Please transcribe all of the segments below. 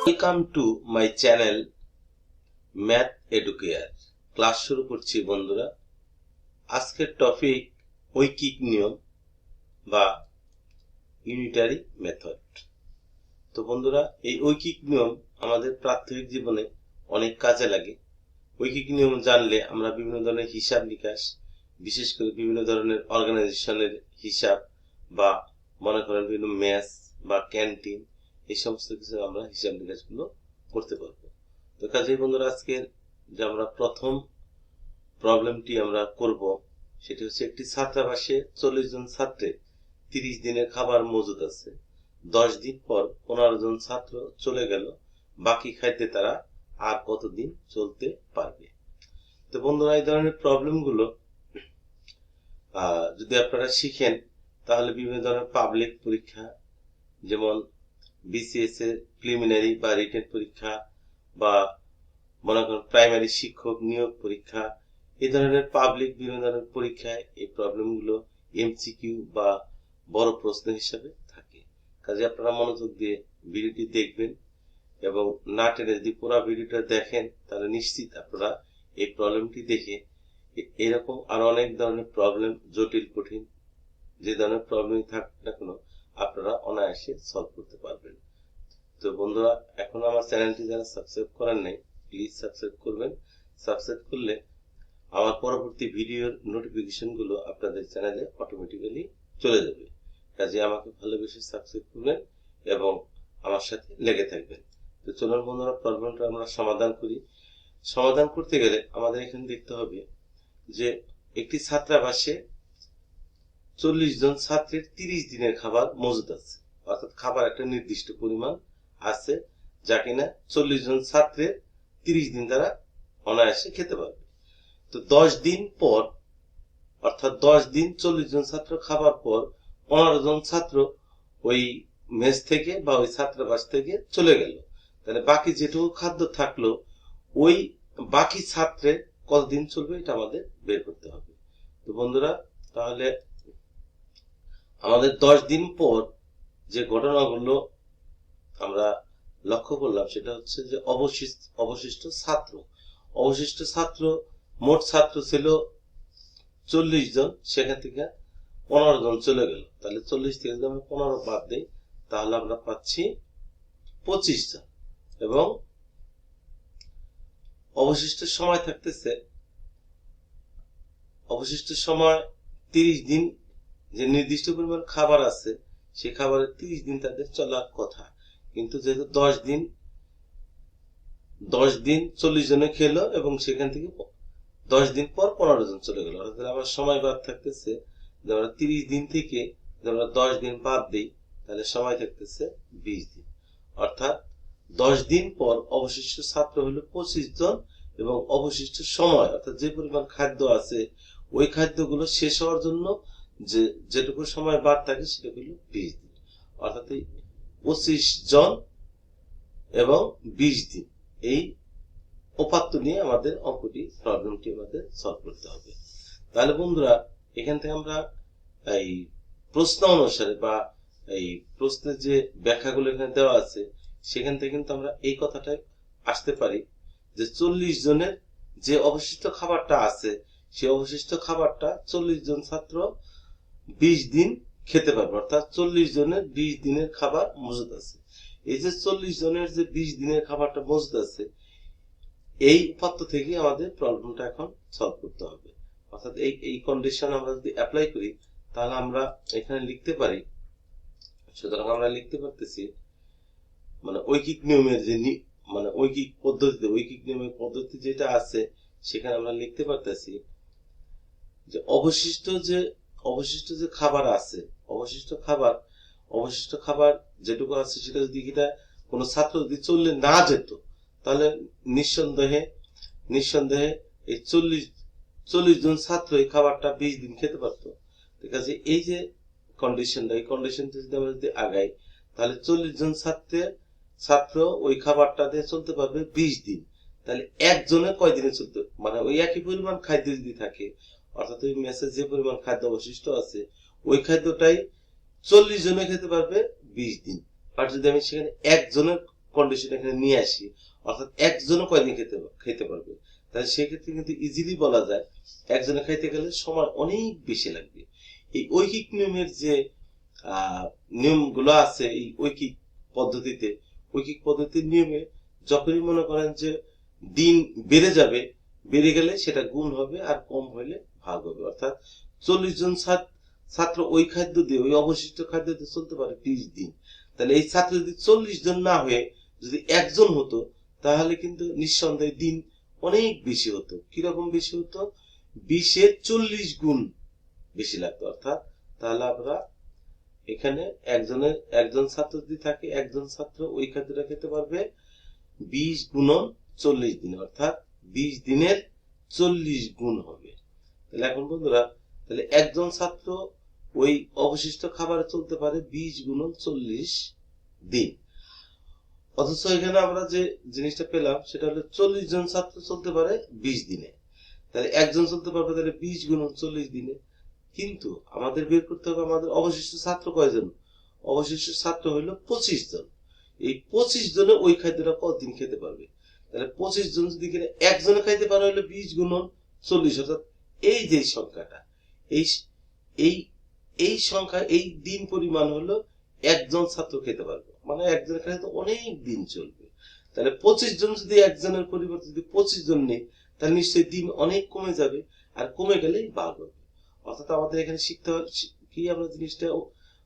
Welcome to my channel Math Educare। Class শুরু করছি বন্ধুরা। আজকের টপিক ঐকিক নিয়ম বা ইউনিটারি মেথড। তো বন্ধুরা, এই ঐকিক নিয়ম আমাদের প্রাত্যহিক জীবনে অনেক কাজে লাগে। ঐকিক নিয়ম জানলে আমরা বিভিন্ন ধরনের হিসাব নিকাশ, বিশেষ করে বিভিন্ন ধরনের অর্গানাইজেশনের হিসাব বা মনে করেন বিভিন্ন ম্যাথ বা ক্যান্টিন, এই সমস্ত কিছু আমরা হিসাব নিকাশগুলো করতে পারবো। তো কাজেই বন্ধুরা, আজকের যে আমরা প্রথম প্রবলেমটি আমরা করব সেটি হচ্ছে একটি ছাত্রাবাসে 40 জন ছাত্রের 30 দিনের খাবার মজুদ আছে। 10 দিন পর 15 জন ছাত্র চলে গেল, বাকি খাইতে তারা আর কতদিন চলতে পারবে? তো বন্ধুরা, এই ধরনের প্রবলেমগুলো যদি আপনারা শিখেন তাহলে বিভিন্ন ধরনের পাবলিক পরীক্ষা, যেমন বিসিএস এর প্রিলিমিনারি বা রিটেন পরীক্ষা বা মনে করেন প্রাইমারি শিক্ষক নিয়োগ পরীক্ষা, এই ধরনের পাবলিক বিভিন্ন ধরনের পরীক্ষায় এই প্রবলেমগুলো এমসিকিউ বা বড় প্রশ্ন হিসাবে থাকে। কাজে আপনারা মনোযোগ দিয়ে ভিডিওটি দেখবেন এবং না টেনে যদি পুরো ভিডিওটা দেখেন তাহলে নিশ্চিত আপনারা এই প্রবলেমটি দেখে এরকম আরো অনেক ধরনের প্রবলেম, জটিল কঠিন যে ধরনের প্রবলেম থাক না কেন, আপনারা অনায়াসে সলভ করতে পারবেন। তো বন্ধুরা, এখন আমার চ্যানেলটি যারা সাবস্ক্রাইব করেন নাই, প্লিজ সাবস্ক্রাইব করবেন। সাবস্ক্রাইব করলে আমার পরবর্তী ভিডিওর নোটিফিকেশন গুলো আপনাদের চ্যানেলে অটোমেটিক্যালি চলে যাবে। কাজে আমাকে ভালোবেসে সাবস্ক্রাইব করবেন এবং আমার সাথে লেগে থাকবেন। তো চলুন বন্ধুরা, প্রবলেমটা আমরা সমাধান করি। সমাধান করতে গেলে আমাদের এখানে দেখতে হবে যে একটি ছাত্রাবাসে 40 জন ছাত্রের 30 দিনের খাবার মজুদ আছে, অর্থাৎ খাবার একটা নির্দিষ্ট পরিমাণ আছে যা কিনা 40 জন ছাত্রের 30 দিন তারা অনায়াসে খেতে পারবে। তো 10 দিন পর, অর্থাৎ 10 দিন 40 জন ছাত্র খাবার পর 15 জন ছাত্র ওই মেস থেকে বা ওই ছাত্রাবাস থেকে চলে গেল, তাহলে বাকি যেটুকু খাদ্য থাকলো ওই বাকি ছাত্রের কতদিন চলবে এটা আমাদের বের করতে হবে। তো বন্ধুরা, তাহলে আমাদের 10 দিন পর যে ঘটনাগুলো আমরা লক্ষ্য করলাম সেটা হচ্ছে যে অবশিষ্ট ছাত্র, মোট ছাত্র ছিল 40 জন, সেখান থেকে 15 জন চলে গেল। তাহলে 40 থেকে যদি আমরা 15 বাদ দিই তাহলে আমরা পাচ্ছি 25 জন, এবং অবশিষ্ট সময় থাকতেছে, অবশিষ্ট সময় 30 দিন। যে নির্দিষ্ট পরিমাণ খাবার আছে সেই খাবারের 30 দিন তাদের চলার কথা, কিন্তু যেহেতু 10 দিন 40 জনে খেলো এবং সেখান থেকে 10 দিন পর 15 জন চলে গেল, অর্থাৎ আমার সময় বাদ থাকতেছে, আমরা 30 দিন থেকে আমরা 10 দিন বাদ দিই তাহলে সময় থাকতেছে 20 দিন। অর্থাৎ 10 দিন পর অবশিষ্ট ছাত্র হলো 25 জন এবং অবশিষ্ট সময় অর্থাৎ যে পরিমাণ খাদ্য আছে ওই খাদ্যগুলো শেষ হওয়ার জন্য যেটুকু সময় বাদ থাকে সেটা হলো 20 দিন। অর্থাৎ 25 জন এবং 20 দিন, এই উপাত্ত নিয়ে আমাদের অঙ্কটি প্রবলেমটি আমাদের সলভ করতে হবে। তাহলে বন্ধুরা, এখান থেকে আমরা এই প্রশ্ন অনুসারে বা এই প্রশ্নের যে ব্যাখ্যাগুলো এখানে দেওয়া আছে সেখান থেকে কিন্তু আমরা এই কথাটাই আসতে পারি যে 40 জনের যে অবশিষ্ট খাবারটা আছে সেই অবশিষ্ট খাবারটা 40 জন ছাত্র 20 দিন খেতে পারবে, অর্থাৎ 40 জনের 20 দিনের খাবার মজুদ আছে। এই যে 40 জনের যে 20 দিনের খাবারটা মজুদ আছে, এই উপাত্ত থেকে আমাদের প্রবলেমটা এখন সলভ করতে হবে। অর্থাৎ এই কন্ডিশন আমরা যদি অ্যাপ্লাই করি তাহলে আমরা এখানে লিখতে পারি, সুতরাং আমরা লিখতে পারতেছি মানে ঐকিক নিয়মের যে মানে ঐকিক নিয়মের পদ্ধতি যেটা আছে সেখানে আমরা লিখতে পারতেছি যে অবশিষ্ট যে খাবার আছে, অবশিষ্ট খাবার যেটুকু আছে সেটা যদি কোনো ছাত্র যদি চললে না যেত তাহলে নিঃসন্দেহে এই 40 জন ছাত্র এই খাবারটা 20 দিন খেতে পারতো। ঠিক আছে, এই যে কন্ডিশনটা, এই কন্ডিশনটা যদি আমরা যদি আগাই তাহলে 40 জন ছাত্র ওই খাবারটা দিয়ে চলতে পারবে 20 দিন। তাহলে একজনে কয় দিনে চলতে, মানে ওই একই পরিমাণ খাদ্য যদি থাকে, অর্থাৎ ওই মেসে যে পরিমাণ খাদ্য অবশিষ্ট আছে ওই খাদ্যটাই 40 জনে খেতে পারবে 20 দিন। আর যদি আমি সেখানে একজনের কন্ডিশন এখানে নিয়ে আসি, অর্থাৎ একজনও কয়দিন খেতে পারবে, তাহলে সেক্ষেত্রে কিন্তু ইজিলি বলা যায় একজনে খাইতে গেলে সময় অনেক বেশি লাগবে। এই ঐকিক নিয়মের যে নিয়মগুলো আছে, এই ঐকিক পদ্ধতির নিয়মে যখনই মনে করেন যে দিন বেড়ে যাবে, বেড়ে গেলে সেটা গুণ হবে, আর কম হলে ভাগ হবে। অর্থাৎ 40 জন ছাত্র ওই খাদ্য দিয়ে, ওই অবশিষ্ট খাদ্য দিয়ে চলতে পারে 20 দিন। তাহলে এই ছাত্র যদি 40 জন না হয়ে যদি একজন হতো, তাহলে কিন্তু নিঃসন্দেহে দিন অনেক বেশি হতো। কিরকম বেশি হতো? 20-এর 40 গুণ বেশি লাগতো। অর্থাৎ তাহলে আমরা এখানে একজন ছাত্র যদি থাকে, একজন ছাত্র ওই খাদ্যটা খেতে পারবে 20 গুণন 40 দিন, অর্থাৎ 20 দিনের 40 গুণ হবে। তাহলে এখন বন্ধুরা, তাহলে একজন ছাত্র ওই অবশিষ্ট খাবারে চলতে পারে 20 গুণন 40 দিন। অথচ এখানে আমরা যে জিনিসটা পেলাম সেটা হলো 40 জন ছাত্র চলতে পারে 20 দিনে, তাহলে একজন চলতে পারবে তাহলে 20 গুণন 40 দিনে। কিন্তু আমাদের বের করতে হবে আমাদের অবশিষ্ট ছাত্র কয়জন। অবশিষ্ট ছাত্র হলো 25 জন। এই 25 জনে ওই খাদ্যটা কতদিন খেতে পারবে? তাহলে 25 জন যদি কিনা একজনে খাইতে পারে হলো 20 গুণন 40, অর্থাৎ এই যে সংখ্যাটা, এই এই এই সংখ্যা, এই দিন পরিমাণ হলো একজন ছাত্র খেতে পারবে, মানে একজনের খাইতে অনেক দিন চলবে। তাহলে 25 জন যদি একজনের পরিবর্তে যদি 25 জন নেই, তাহলে নিশ্চয়ই দিন অনেক কমে যাবে, আর কমে গেলেই ভাগ হবে। অর্থাৎ আমাদের এখানে শিখতে হবে কি, আমরা জিনিসটা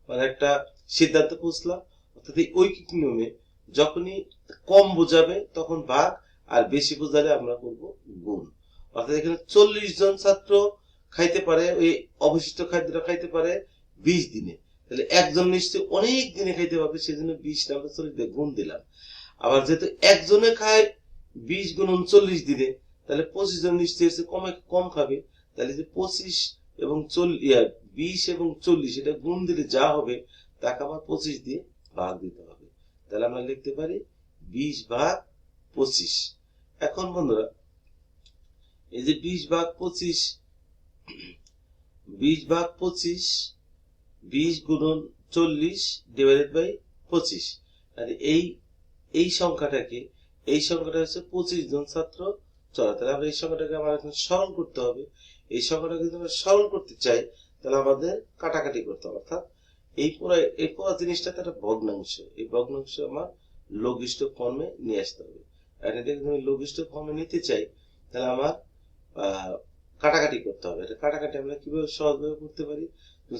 মানে একটা সিদ্ধান্ত পৌঁছলাম। অর্থাৎ এই ঐকিক নিয়মে যখনই কম বোঝাবে তখন ভাগ, আর বেশি বোঝালে আমরা করব গুণ। অর্থাৎ এখানে 40 জন ছাত্র খাইতে পারে, ওই অবশিষ্ট খাদ্যটা খাইতে পারে 20 দিনে, তাহলে একজন নিশ্চয়ই অনেক দিনে খাইতে পারবে, সেজন্য 20 টা আমরা 40 দিয়ে গুণ দিলাম। আবার যেহেতু একজনে খায় 20 গুণন 40 দিনে, তাহলে 25 জন নিশ্চয়ই কম খাবে, তাহলে যে 25 এবং 20 এবং 40 এটা গুণ দিলে যা হবে তাকে আবার 25 দিয়ে ভাগ দিতে হবে। তাহলে আমরা লিখতে পারি 20 ভাগ 25। এখন বন্ধুরা, এই যে 20 ভাগ 25, 20 ভাগ 25, 20 গুণন 40 ডিভাইডেড বাই 25, আর এই সংখ্যাটা হচ্ছে 25 জন ছাত্র চলে। তাহলে আমরা এই সংখ্যাটাকে আমার এখন সরল করতে হবে। এই সংখ্যাটাকে যদি আমরা সরল করতে চাই, তাহলে আমাদের কাটাকাটি করতে হবে। অর্থাৎ এই পুরো জিনিসটা একটা ভগ্নাংশ, এই ভগ্নাংশ আমার লঘিষ্ঠ ফর্মে নিয়ে আসতে হবে। আর এটা যদি আমি লঘিষ্ঠ ফর্মে নিতে চাই, তাহলে আমার কাটাকাটি করতে হবে। এটা কাটাকাটি আমরা কিভাবে সহজভাবে করতে পারি?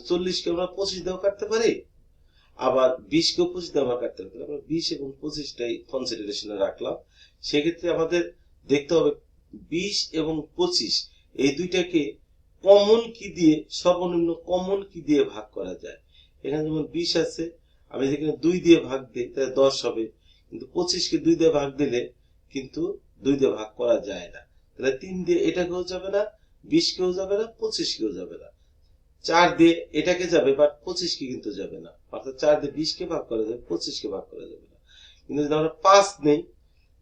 40 কে আমরা 25 দিয়েও কাটতে পারি, আবার 20 কেও 25 দিয়ে আমরা কাটতে পারি। আমরা 20 এবং 25টাই কনসিডারেশনে রাখলাম। সেক্ষেত্রে আমাদের দেখতে হবে 20 এবং 25 এই দুইটাকে কমন কি দিয়ে, সর্বনিম্ন কমন কি দিয়ে ভাগ করা যায়। এখানে যেমন 20 আছে, আমি যেখানে 2 দিয়ে ভাগ দিই তাহলে 10 হবে, কিন্তু 25 কে 2 দিয়ে ভাগ দিলে কিন্তু 2 দিয়ে ভাগ করা যায় না। তাহলে 3 দিয়ে এটাকেও যাবে না, 20 কেও যাবে না, 25 কেও যাবে না। 4 দিয়ে এটাকে যাবে, বাট 25 কে কিন্তু যাবে না। অর্থাৎ 4 দিয়ে 20 কে ভাগ করা যাবে, 25 কে ভাগ করা যাবে না। কিন্তু যদি আমরা 5 নেই,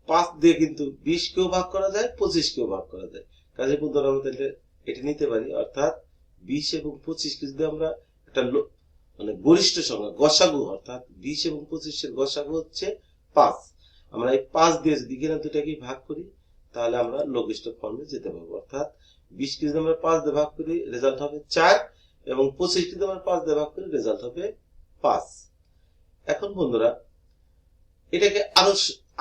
5 দিয়ে কিন্তু 20 কেও ভাগ করা যায়, 25 কেও ভাগ করা যায়। কাজে বন্ধু আমরা তাহলে এটা নিতে পারি। অর্থাৎ 20 এবং 25 কে যদি আমরা একটা মানে গরিষ্ঠ সংখ্যা গসাগু, অর্থাৎ 20 এবং 25 এর গসাগু হচ্ছে 5, আমরা এই 5 দিয়ে যদি কিনা দুটাকে ভাগ করি, তাহলে আমরা লঘিষ্ঠ ফর্মে যেতে পারবো। অর্থাৎ 20 কে যদি আমরা 5 দিয়ে ভাগ করি, রেজাল্ট হবে 4, এবং 25 কে যদি আমরা 5 দিয়ে ভাগ করি, রেজাল্ট হবে 5। এখন বন্ধুরা, এটাকে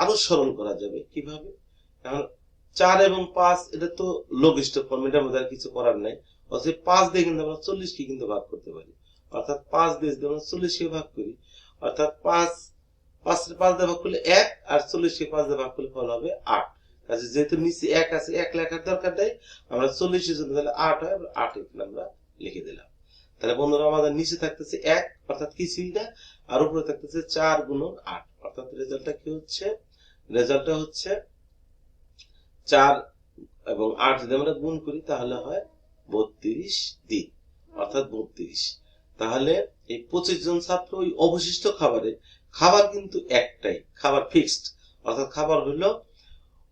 আরো সরল করা যাবে কিভাবে? কারণ 4 এবং 5 এটা তো লঘিষ্ঠ ফর্ম, এটার মধ্যে আর কিছু করার নাই। অতএব 5 দিয়ে কিন্তু আমরা 40 কে কিন্তু ভাগ করতে পারি। অর্থাৎ 5 দিয়ে যদি আমরা 40 কে ভাগ করি, অর্থাৎ 5 দিয়ে ভাগ করলে 1, আর 40 কে 5 দিয়ে ভাগ করলে ফল হবে 8। কাজে যেহেতু নিচে 1 আছে, 1 লেখার দরকার নেই, আমরা 40 এর জন্য তাহলে 8 হয়, 8 এখানে আমরা লিখে দিলাম। তাহলে বন্ধুরা, আমাদের নিচে থাকতেছে 1, অর্থাৎ কিছুই না, আর উপরে থাকতেছে 4 গুণন 8, অর্থাৎ রেজাল্টটা কি হচ্ছে? রেজাল্টটা হচ্ছে 4 এবং 8 যদি আমরা গুণ করি তাহলে হয় 32 দিন, অর্থাৎ 32। তাহলে এই 25 জন ছাত্র ওই অবশিষ্ট খাবার কিন্তু একটাই, খাবার ফিক্সড, অর্থাৎ খাবার হলো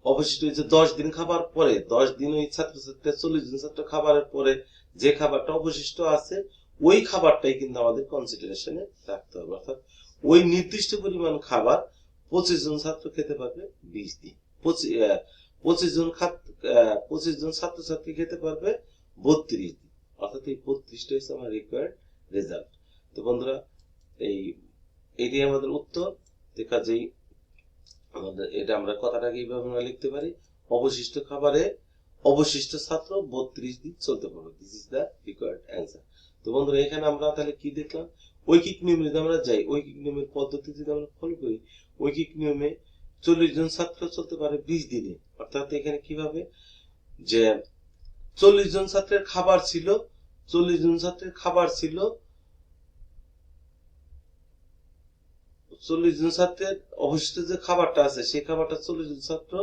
অবশিষ্ট 10 দিন খাবার পরে, 10 দিন ওই ছাত্রছাত্রীরা 40 জন ছাত্র খাবারের পরে যে খাবারটা অবশিষ্ট আছে, ওই খাবারটাই কিন্তু আমাদের কনসিডারেশনে রাখতে হবে। অর্থাৎ ওই নির্দিষ্ট পরিমাণ খাবার 25 জন ছাত্র খেতে পারবে 20 দিন। 25 জন ছাত্রছাত্রী খেতে পারবে 32 দিন। অর্থাৎ এই 32টা হচ্ছে আমার রিকোয়ার্ড রেজাল্ট। তো বন্ধুরা এটাই আমাদের উত্তর। দেখা যাই আমাদের এটা আমরা কথাটাকে এইভাবে আমরা লিখতে পারি, অবশিষ্ট খাবারে অবশিষ্ট ছাত্র 32 দিন চলতে পারবে। This is the required answer. তো বন্ধুরা এখানে আমরা তাহলে কি দেখলাম, ঐকিক নিয়মে যদি আমরা যাই, ঐকিক নিয়মের পদ্ধতি যদি আমরা ফলো করি, ঐকিক নিয়মে 40 জন ছাত্র চলতে পারে 20 দিনে। অর্থাৎ এখানে কিভাবে যে 40 জন ছাত্রের খাবার ছিল 40 জন ছাত্রের খাবার ছিল 40 জন ছাত্রের অবশিষ্ট যে খাবারটা আছে সেই খাবারটা 40 জন ছাত্র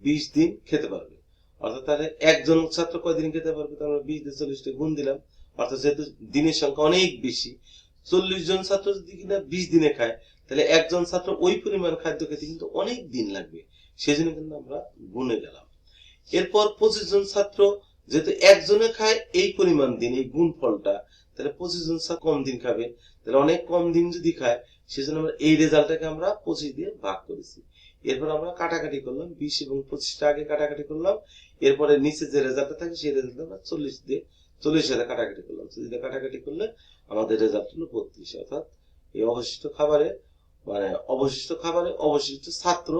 20 দিন খেতে পারবে। অর্থাৎ তাহলে একজন ছাত্র কয়দিন খেতে পারবে, তাহলে 20 দিয়ে 40 টা গুণ দিলাম। অর্থাৎ যেহেতু দিনের সংখ্যা অনেক বেশি, 40 জন ছাত্র যদি কিনা 20 দিনে খায়, তাহলে একজন ছাত্র ওই পরিমাণ খাদ্য খেতে কিন্তু অনেক দিন লাগবে। সেজন্য কিন্তু আমরা গুণে গেলাম। এরপর 25 জন ছাত্র যেহেতু একজনে খায় এই পরিমাণ দিন, এই গুণ ফলটা, তাহলে 25 জন ছাত্র কম দিন খাবে, তাহলে অনেক কম দিন যদি খায়, সেজন্য আমরা এই রেজাল্টটাকে আমরা 25 দিয়ে ভাগ করেছি। এরপর আমরা কাটাকাটি করলাম, 20 এবং 25টা আগে কাটাকাটি করলাম। এরপরে নিচে যে রেজাল্টটা থাকে সেই রেজাল্ট আমরা 40 দিয়ে 40 সাথে কাটাকাটি করলাম। 40 দিয়ে কাটাকাটি করলে আমাদের রেজাল্ট হলো 32। অর্থাৎ এই অবশিষ্ট খাবারে অবশিষ্ট ছাত্র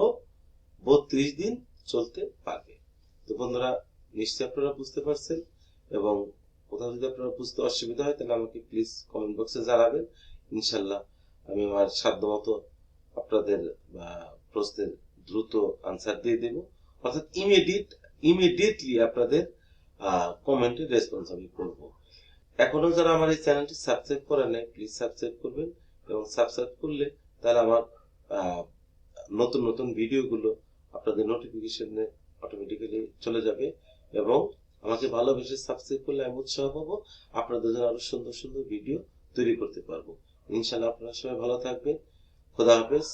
32 দিন চলতে পারবে। তো বন্ধুরা নিশ্চয়ই আপনারা বুঝতে পারছেন, এবং কোথাও যদি আপনারা বুঝতে অসুবিধা হয় তাহলে আমাকে প্লিজ কমেন্ট বক্সে জানাবেন। ইনশাল্লাহ আমি আমার সাধ্যমতো আপনাদের প্রশ্নের দ্রুত আনসার দিয়ে দেব। অর্থাৎ ইমিডিয়েটলি আপনাদের কমেন্টে রেসপন্স আমি করব। এখনো যারা আমার এই চ্যানেলটি সাবস্ক্রাইব করেন নাই, প্লিজ সাবস্ক্রাইব করবেন, এবং সাবস্ক্রাইব করলে তাহলে আমার নতুন নতুন ভিডিওগুলো আপনাদের নোটিফিকেশনে অটোমেটিক্যালি চলে যাবে, এবং আমাকে ভালোবেসে সাবস্ক্রাইব করলে আমি উৎসাহ পাবো আপনাদের জন্য আরো সুন্দর সুন্দর ভিডিও তৈরি করতে পারবো। ইনশাআল্লাহ আপনারা সবাই ভালো থাকবেন। খোদা হাফেজ।